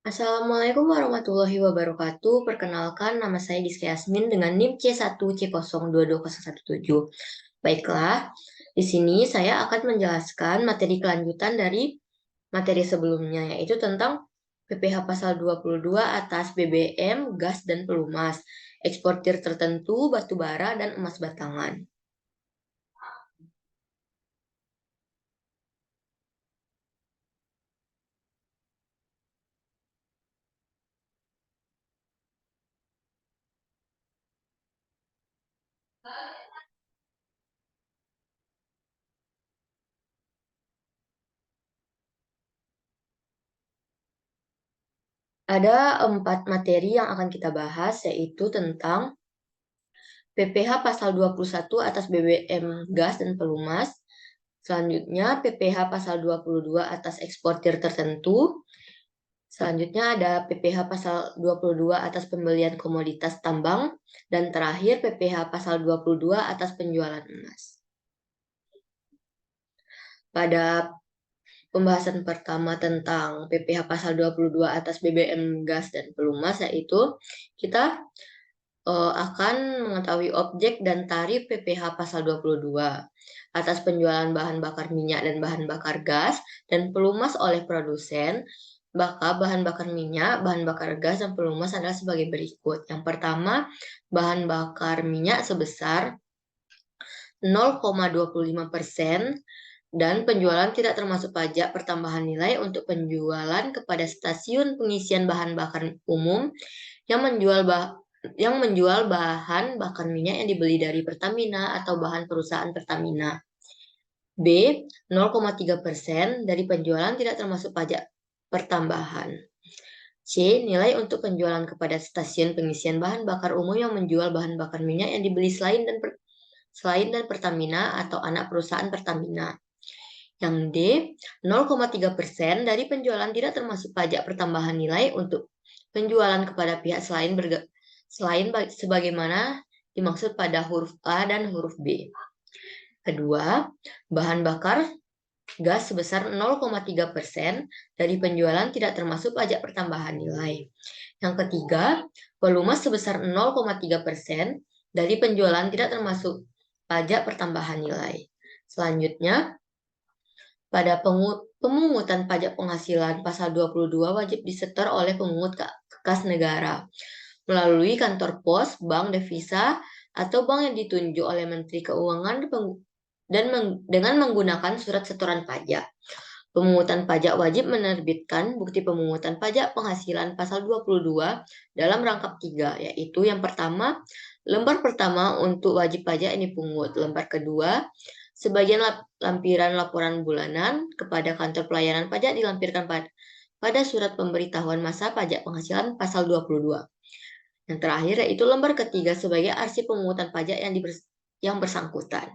Assalamualaikum warahmatullahi wabarakatuh. Perkenalkan, nama saya Giska Yasmin dengan NIM C1C022017. Baiklah, di sini saya akan menjelaskan materi kelanjutan dari materi sebelumnya, yaitu tentang PPh Pasal 22 atas BBM, gas, dan pelumas, eksportir tertentu, batu bara, dan emas batangan. Ada 4 materi yang akan kita bahas, yaitu tentang PPh Pasal 21 atas BBM, gas, dan pelumas. Selanjutnya, PPh Pasal 22 atas eksportir tertentu. Selanjutnya ada PPh Pasal 22 atas pembelian komoditas tambang. Dan terakhir, PPh Pasal 22 atas penjualan emas. Pada pembahasan pertama tentang PPh Pasal 22 atas BBM, gas, dan pelumas, yaitu kita akan mengetahui objek dan tarif PPh Pasal 22 atas penjualan bahan bakar minyak dan bahan bakar gas dan pelumas oleh produsen. Maka bahan bakar minyak, bahan bakar gas, dan pelumas adalah sebagai berikut. Yang pertama, bahan bakar minyak sebesar 0,25% dan penjualan tidak termasuk pajak pertambahan nilai untuk penjualan kepada stasiun pengisian bahan bakar umum yang menjual bahan bakar minyak yang dibeli dari Pertamina atau bahan perusahaan Pertamina. B. 0,3% dari penjualan tidak termasuk pajak pertambahan. C. Nilai untuk penjualan kepada stasiun pengisian bahan bakar umum yang menjual bahan bakar minyak yang dibeli selain dan Pertamina atau anak perusahaan Pertamina. Yang D. 0,3% dari penjualan tidak termasuk pajak pertambahan nilai untuk penjualan kepada pihak selain sebagaimana dimaksud pada huruf A dan huruf B. Kedua, bahan bakar gas sebesar 0,3% dari penjualan tidak termasuk pajak pertambahan nilai. Yang ketiga, pelumas sebesar 0,3% dari penjualan tidak termasuk pajak pertambahan nilai. Selanjutnya, pada pemungutan pajak penghasilan pasal 22 wajib disetor oleh pemungut ke kas negara melalui kantor pos, bank devisa, atau bank yang ditunjuk oleh Menteri Keuangan dengan menggunakan surat setoran pajak. Pemungutan pajak wajib menerbitkan bukti pemungutan pajak penghasilan pasal 22 dalam rangkap 3, yaitu yang pertama, lembar pertama untuk wajib pajak yang dipungut, lembar kedua, sebagian lampiran laporan bulanan kepada kantor pelayanan pajak dilampirkan pada surat pemberitahuan masa pajak penghasilan pasal 22. Yang terakhir yaitu lembar ketiga sebagai arsip pemungutan pajak yang bersangkutan.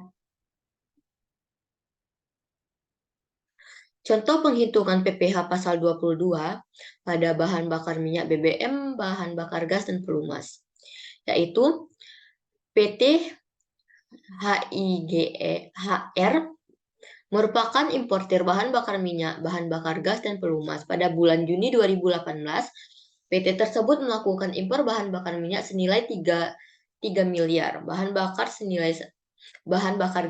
Contoh penghitungan PPh Pasal 22 pada bahan bakar minyak BBM, bahan bakar gas, dan pelumas, yaitu PT HIGE HR merupakan importir bahan bakar minyak, bahan bakar gas, dan pelumas. Pada bulan Juni 2018, PT tersebut melakukan impor bahan bakar minyak senilai 3 miliar, bahan bakar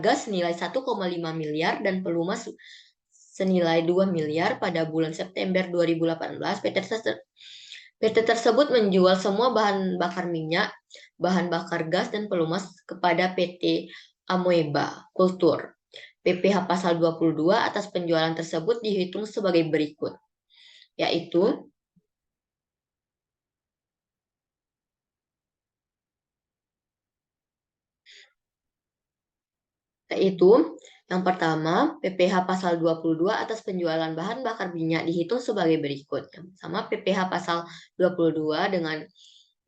gas senilai 1,5 miliar, dan pelumas senilai 2 miliar. Pada bulan September 2018, PT tersebut menjual semua bahan bakar minyak, bahan bakar gas, dan pelumas kepada PT Amoeba Kultur. PPh Pasal 22 atas penjualan tersebut dihitung sebagai berikut, yaitu yang pertama, PPh Pasal 22 atas penjualan bahan bakar minyak dihitung sebagai berikut. Yang pertama, PPh Pasal 22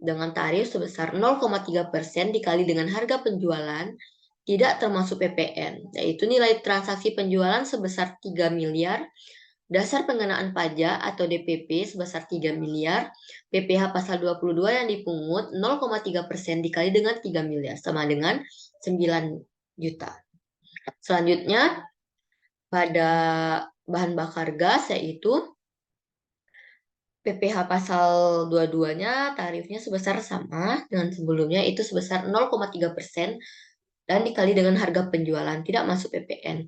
dengan tarif sebesar 0,3% dikali dengan harga penjualan tidak termasuk PPN, yaitu nilai transaksi penjualan sebesar 3 miliar, dasar pengenaan pajak atau DPP sebesar 3 miliar, PPh Pasal 22 yang dipungut 0,3% dikali dengan 3 miliar, sama dengan 9 juta. Selanjutnya, pada bahan bakar gas yaitu PPh pasal 22-nya tarifnya sebesar sama dengan sebelumnya, itu sebesar 0,3% dan dikali dengan harga penjualan, tidak masuk PPN.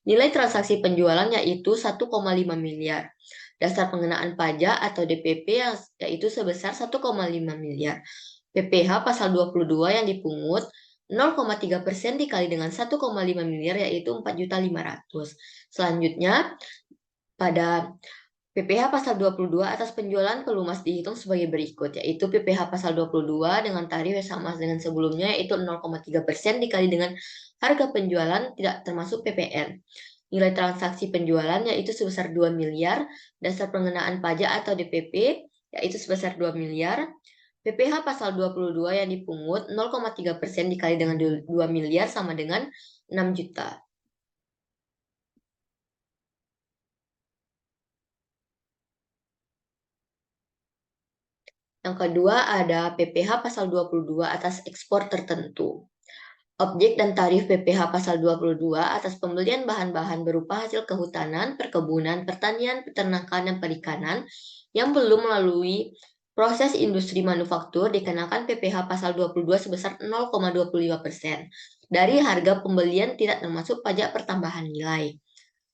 Nilai transaksi penjualan yaitu 1,5 miliar. Dasar pengenaan pajak atau DPP yaitu sebesar 1,5 miliar. PPh pasal 22 yang dipungut 0,3% dikali dengan 1,5 miliar yaitu 4.500.000. Selanjutnya, pada PPh pasal 22 atas penjualan pelumas dihitung sebagai berikut, yaitu PPh pasal 22 dengan tarif yang sama dengan sebelumnya, yaitu 0,3% dikali dengan harga penjualan tidak termasuk PPN. Nilai transaksi penjualan yaitu sebesar 2 miliar, dasar pengenaan pajak atau DPP yaitu sebesar 2 miliar, PPh pasal 22 yang dipungut 0,3% dikali dengan 2 miliar sama dengan 6 juta. Yang kedua ada PPh pasal 22 atas ekspor tertentu. Objek dan tarif PPh pasal 22 atas pembelian bahan-bahan berupa hasil kehutanan, perkebunan, pertanian, peternakan, dan perikanan yang belum melalui proses industri manufaktur dikenakan PPh pasal 22 sebesar 0,25% dari harga pembelian tidak termasuk pajak pertambahan nilai.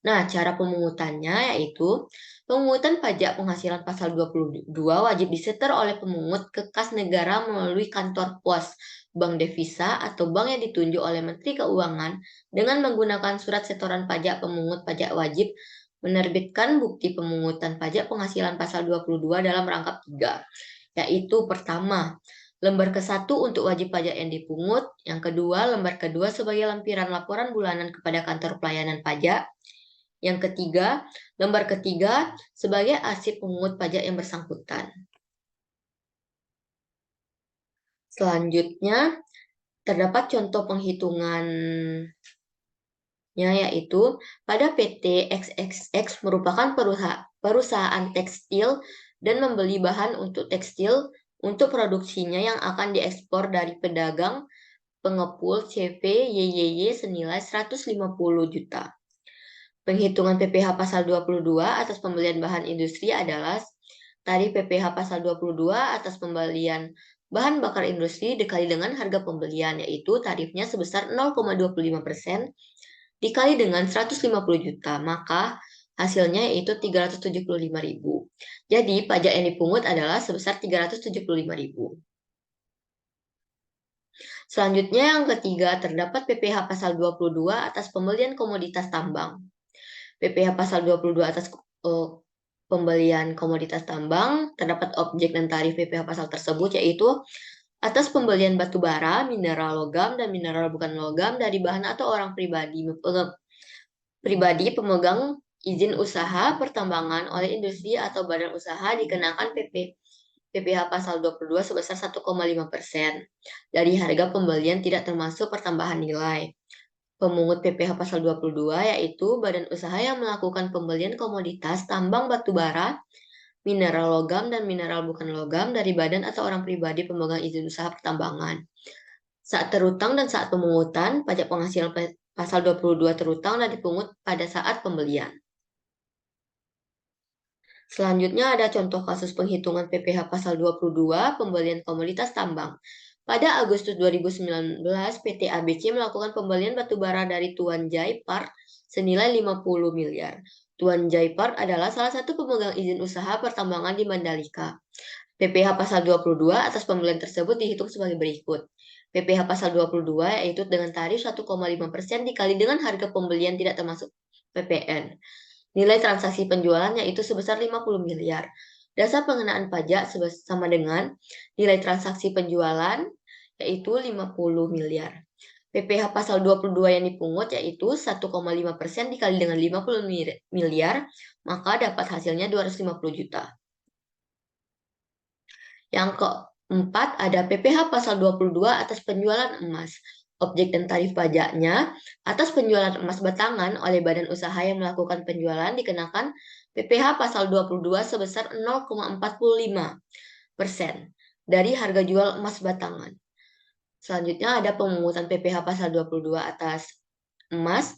Nah, cara pemungutannya yaitu pemungutan pajak penghasilan pasal 22 wajib disetor oleh pemungut ke kas negara melalui kantor pos, bank devisa, atau bank yang ditunjuk oleh Menteri Keuangan dengan menggunakan surat setoran pajak. Pemungut pajak wajib menerbitkan bukti pemungutan pajak penghasilan pasal 22 dalam rangkap 3, yaitu pertama, lembar ke-1 untuk wajib pajak yang dipungut, yang kedua, lembar kedua sebagai lampiran laporan bulanan kepada kantor pelayanan pajak, yang ketiga, lembar ketiga sebagai arsip pemungut pajak yang bersangkutan. Selanjutnya, terdapat contoh penghitungannya yaitu pada PT XXX merupakan perusahaan tekstil dan membeli bahan untuk tekstil untuk produksinya yang akan diekspor dari pedagang pengepul CV YYY senilai 150 juta. Penghitungan PPh pasal 22 atas pembelian bahan industri adalah tarif PPh pasal 22 atas pembelian bahan bakar industri dikali dengan harga pembelian, yaitu tarifnya sebesar 0,25% dikali dengan 150 juta, maka hasilnya yaitu 375.000. Jadi pajak yang dipungut adalah sebesar 375.000. Selanjutnya yang ketiga, terdapat PPh pasal 22 atas pembelian komoditas tambang. PPh pasal 22 atas pembelian komoditas tambang, terdapat objek dan tarif PPh pasal tersebut, yaitu atas pembelian batu bara, mineral logam, dan mineral bukan logam dari bahan atau orang pribadi pemegang izin usaha pertambangan oleh industri atau badan usaha dikenakan PPh pasal 22 sebesar 1,5% dari harga pembelian tidak termasuk pertambahan nilai. Pemungut PPh pasal 22 yaitu badan usaha yang melakukan pembelian komoditas tambang batu bara, mineral logam, dan mineral bukan logam dari badan atau orang pribadi pemegang izin usaha pertambangan. Saat terutang dan saat pemungutan, pajak penghasilan pasal 22 terutang dan dipungut pada saat pembelian. Selanjutnya ada contoh kasus penghitungan PPh pasal 22 pembelian komoditas tambang. Pada Agustus 2019, PT ABC melakukan pembelian batu bara dari Tuan Jai Park senilai 50 miliar. Tuan Jai Park adalah salah satu pemegang izin usaha pertambangan di Mandalika. PPh pasal 22 atas pembelian tersebut dihitung sebagai berikut. PPh pasal 22 yaitu dengan tarif 1,5% dikali dengan harga pembelian tidak termasuk PPN. Nilai transaksi penjualannya itu sebesar 50 miliar. Dasar pengenaan pajak sama dengan nilai transaksi penjualan yaitu 50 miliar. PPh pasal 22 yang dipungut yaitu 1,5% dikali dengan 50 miliar, maka dapat hasilnya 250 juta. Yang keempat ada PPh pasal 22 atas penjualan emas. Objek dan tarif pajaknya atas penjualan emas batangan oleh badan usaha yang melakukan penjualan dikenakan PPh pasal 22 sebesar 0,45% dari harga jual emas batangan. Selanjutnya ada pemungutan PPh pasal 22 atas emas,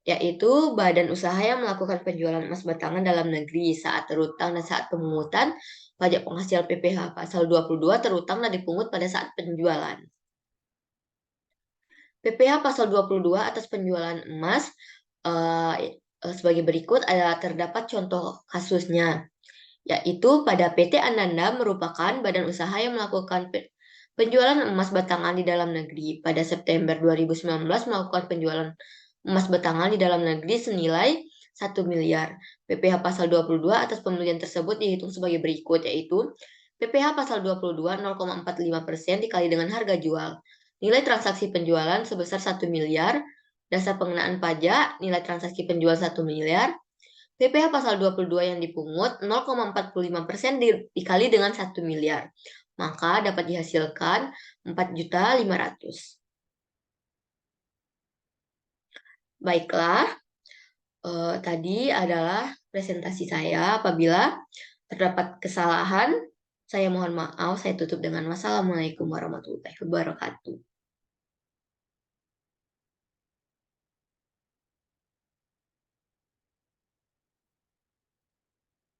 yaitu badan usaha yang melakukan penjualan emas batangan dalam negeri saat terutang dan saat pemungutan pajak penghasil PPh pasal 22 terutang dan dipungut pada saat penjualan. PPh pasal 22 atas penjualan emas sebagai berikut ada terdapat contoh kasusnya, yaitu pada PT Ananda merupakan badan usaha yang melakukan penjualan emas batangan di dalam negeri. Pada September 2019 melakukan penjualan emas batangan di dalam negeri senilai 1 miliar. PPh pasal 22 atas pembelian tersebut dihitung sebagai berikut, yaitu PPh pasal 22 0,45% dikali dengan harga jual. Nilai transaksi penjualan sebesar 1 miliar, dasar pengenaan pajak, nilai transaksi penjualan 1 miliar, PPh pasal 22 yang dipungut 0,45% dikali dengan 1 miliar. Maka dapat dihasilkan 4.500.000. Baiklah, tadi adalah presentasi saya. Apabila terdapat kesalahan, saya mohon maaf. Saya tutup dengan wassalamualaikum warahmatullahi wabarakatuh.